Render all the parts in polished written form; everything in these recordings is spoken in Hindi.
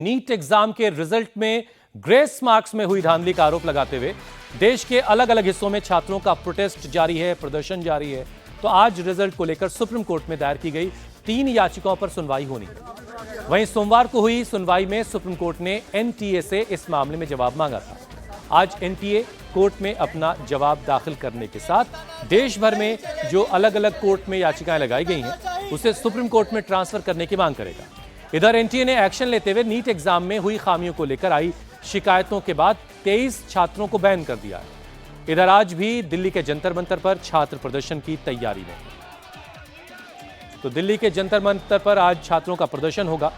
नीट एग्जाम के रिजल्ट में ग्रेस मार्क्स में हुई धांधली का आरोप लगाते हुए देश के अलग अलग हिस्सों में छात्रों का प्रोटेस्ट जारी है, प्रदर्शन जारी है। तो आज रिजल्ट को लेकर सुप्रीम कोर्ट में दायर की गई 3 याचिकाओं पर सुनवाई होनी है। वहीं सोमवार को हुई सुनवाई में सुप्रीम कोर्ट ने एनटीए से इस मामले में जवाब मांगा था। आज एनटीए कोर्ट में अपना जवाब दाखिल करने के साथ देश भर में जो अलग अलग कोर्ट में याचिकाएं लगाई गई हैं उसे सुप्रीम कोर्ट में ट्रांसफर करने की मांग करेगा। इधर एनटीए ने एक्शन लेते हुए नीट एग्जाम में हुई खामियों को लेकर आई शिकायतों के बाद 23 छात्रों को बैन कर दिया है। इधर आज भी दिल्ली के जंतर मंतर पर छात्र प्रदर्शन की तैयारी में। तो दिल्ली के जंतर मंतर पर आज छात्रों का प्रदर्शन होगा।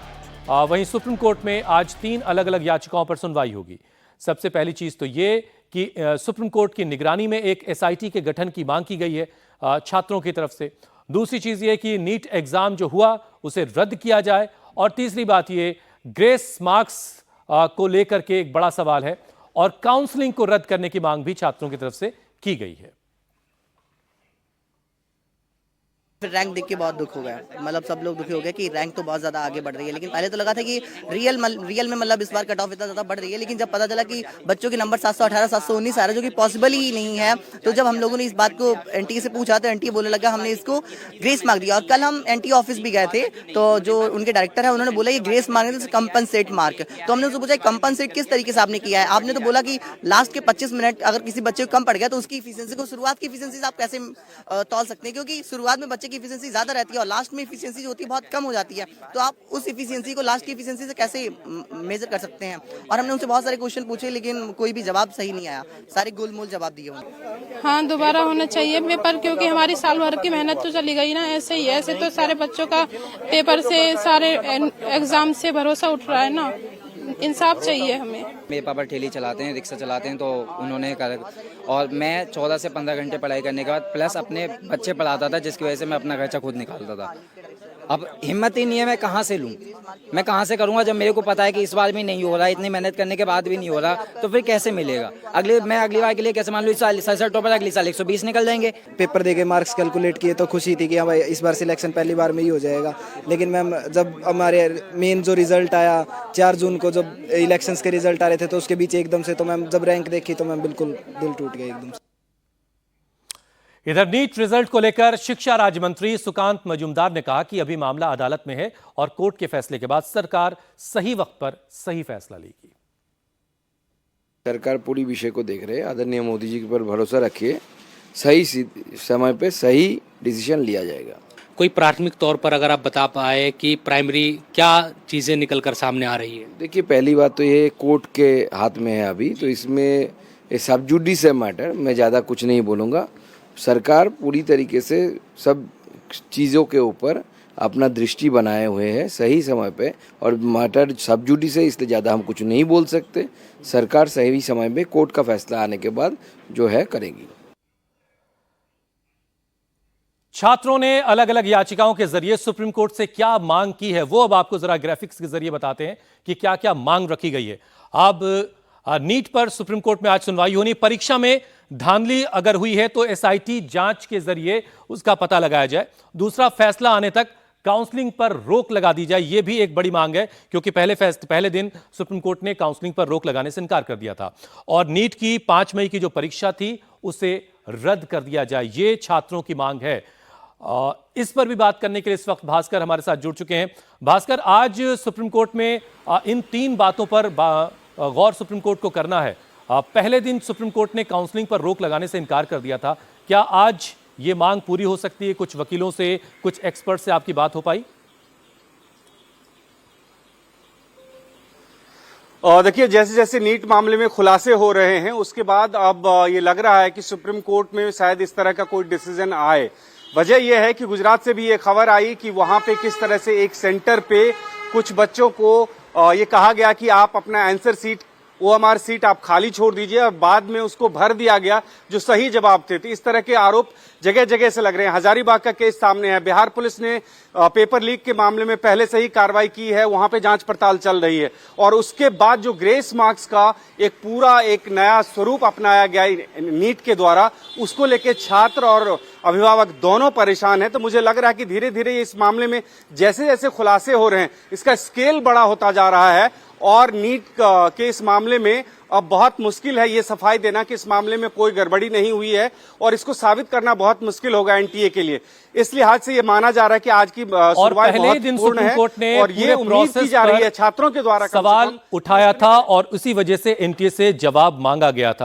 वहीं सुप्रीम कोर्ट में आज 3 अलग अलग याचिकाओं पर सुनवाई होगी। सबसे पहली चीज तो ये कि सुप्रीम कोर्ट की निगरानी में एक एसआईटी के गठन की मांग की गई है छात्रों की तरफ से। दूसरी चीज ये कि नीट एग्जाम जो हुआ उसे रद्द किया जाए। और तीसरी बात ये ग्रेस मार्क्स को लेकर के एक बड़ा सवाल है और काउंसलिंग को रद्द करने की मांग भी छात्रों की तरफ से की गई है। फिर रैंक देख के बहुत दुख हो गया, मतलब सब लोग दुखी हो गए कि रैंक तो बहुत ज़्यादा आगे बढ़ रही है। लेकिन पहले तो लगा था कि रियल में मतलब इस बार कट ऑफ इतना ज़्यादा बढ़ रही है। लेकिन जब पता चला कि बच्चों के नंबर 718 719 आ रहे जो कि पॉसिबल ही नहीं है, तो जब हम लोगों ने इस बात को एनटीए से पूछा तो एनटीए बोलने लगा हमने इसको ग्रेस मार्क दिया। और कल हम एनटीए ऑफिस भी गए थे, तो जो उनके डायरेक्टर है उन्होंने बोला ये ग्रेस मार्क है, कंपनसेट मार्क। तो हमने उससे पूछा कंपनसेट किस तरीके से आपने किया है। आपने तो बोला कि लास्ट के 25 मिनट अगर किसी बच्चे को कम पड़ गया तो उसकी इफिशियंसी को, शुरुआत की इफिशियंसी आप कैसे तौल सकते हैं, क्योंकि शुरुआत में बच्चे की इफिशियंसी ज़्यादा रहती है और लास्ट में इफिशियंसी जो होती है बहुत कम हो जाती है। तो आप उस इफिशियंसी को लास्ट की इफिशियंसी से कैसे मेजर कर सकते हैं। और हमने उनसे बहुत सारे क्वेश्चन पूछे लेकिन कोई भी जवाब सही नहीं आया, सारे गोलमोल जवाब दिए उन्होंने। हाँ, दोबारा होना चाहिए पेपर, क्योंकि हमारी साल भर की मेहनत तो चली गई ना। ऐसे ही ऐसे तो सारे बच्चों का पेपर से, सारे एग्जाम से भरोसा उठ रहा है ना। इंसाफ चाहिए हमें। मेरे पापा ठेली चलाते हैं, रिक्शा चलाते हैं, तो उन्होंने कर और मैं 14 से 15 घंटे पढ़ाई करने के बाद प्लस अपने बच्चे पढ़ाता था, जिसकी वजह से मैं अपना खर्चा खुद निकालता था। अब हिम्मत ही नहीं है, मैं कहाँ से लूँ, मैं कहाँ से करूँगा जब मेरे को पता है कि इस बार भी नहीं हो रहा, इतनी मेहनत करने के बाद भी नहीं हो रहा, तो फिर कैसे मिलेगा। मैं अगली बार के लिए कैसे मान लो, इस साल 67 टॉपर, अगले साल 120 निकल जाएंगे। पेपर देके मार्क्स कैलकुलेट किए तो खुशी थी कि हाँ भाई इस बार सिलेक्शन पहली बार में ही हो जाएगा। लेकिन मैम जब हमारे मेन जो रिजल्ट आया 4 जून को, जब इलेक्शंस के रिजल्ट आ रहे थे, तो उसके बीच एकदम से तो मैम जब रैंक देखी तो मैम बिल्कुल दिल टूट गया एकदम से। इधर नीट रिजल्ट को लेकर शिक्षा राज्य मंत्री सुकांत मजूमदार ने कहा कि अभी मामला अदालत में है और कोर्ट के फैसले के बाद सरकार सही वक्त पर सही फैसला लेगी। सरकार पूरी विषय को देख रहे हैं, आदरणीय मोदी जी पर भरोसा रखिए, सही समय पे सही डिसीजन लिया जाएगा। कोई प्राथमिक तौर पर अगर आप बता पाए कि प्राइमरी क्या चीजें निकलकर सामने आ रही है। देखिए, पहली बात तो ये कोर्ट के हाथ में है अभी, तो इसमें सब जुडिस है मैटर, मैं ज़्यादा कुछ नहीं बोलूँगा। सरकार पूरी तरीके से सब चीज़ों के ऊपर अपना दृष्टि बनाए हुए है सही समय पे, और मैटर सब जुडिस है इसलिए ज़्यादा हम कुछ नहीं बोल सकते। सरकार सही समय में कोर्ट का फैसला आने के बाद जो है करेगी। छात्रों ने अलग अलग याचिकाओं के जरिए सुप्रीम कोर्ट से क्या मांग की है वो अब आपको जरा ग्राफिक्स के जरिए बताते हैं कि क्या क्या मांग रखी गई है। अब नीट पर सुप्रीम कोर्ट में आज सुनवाई होनी। परीक्षा में धांधली अगर हुई है तो एसआईटी जांच के जरिए उसका पता लगाया जाए। दूसरा, फैसला आने तक काउंसलिंग पर रोक लगा दी जाए। यह भी एक बड़ी मांग है, क्योंकि पहले दिन सुप्रीम कोर्ट ने काउंसलिंग पर रोक लगाने से इनकार कर दिया था। और नीट की 5 मई की जो परीक्षा थी उसे रद्द कर दिया जाए, ये छात्रों की मांग है। इस पर भी बात करने के लिए इस वक्त भास्कर हमारे साथ जुड़ चुके हैं। भास्कर, आज सुप्रीम कोर्ट में इन 3 बातों पर गौर सुप्रीम कोर्ट को करना है। पहले दिन सुप्रीम कोर्ट ने काउंसलिंग पर रोक लगाने से इनकार कर दिया था। क्या आज ये मांग पूरी हो सकती है? कुछ वकीलों से, कुछ एक्सपर्ट से आपकी बात हो पाई? देखिए, जैसे जैसे नीट मामले में खुलासे हो रहे हैं उसके बाद अब ये लग रहा है कि सुप्रीम कोर्ट में शायद इस तरह का कोई डिसीजन आए। वजह यह है कि गुजरात से भी ये खबर आई कि वहां पे किस तरह से एक सेंटर पे कुछ बच्चों को ये कहा गया कि आप अपना आंसर सीट, ओएमआर सीट आप खाली छोड़ दीजिए, और बाद में उसको भर दिया गया जो सही जवाब थे। तो इस तरह के आरोप जगह जगह से लग रहे हैं। हजारीबाग का केस सामने है, बिहार पुलिस ने पेपर लीक के मामले में पहले से ही कार्रवाई की है, वहां पे जांच पड़ताल चल रही है। और उसके बाद जो ग्रेस मार्क्स का एक नया स्वरूप अपनाया गया नीट के द्वारा, उसको लेके छात्र और अभिभावक दोनों परेशान हैं। तो मुझे लग रहा है कि धीरे धीरे इस मामले में जैसे जैसे खुलासे हो रहे हैं, इसका स्केल बड़ा होता जा रहा है और नीट के इस मामले में अब बहुत मुश्किल है ये सफाई देना कि इस मामले में कोई गड़बड़ी नहीं हुई है, और इसको साबित करना बहुत मुश्किल होगा एनटीए के लिए। इस लिहाज से ये माना जा रहा है कि आज की सुनवाई पहले बहुत दिन पूर्ण सुप्रीम है कोर्ट ने और ये पूरे उम्मीद की प्रोसेस जा रही पर है छात्रों के द्वारा कम से सवाल कम उठाया था और उसी वजह से एनटीए से जवाब मांगा गया था।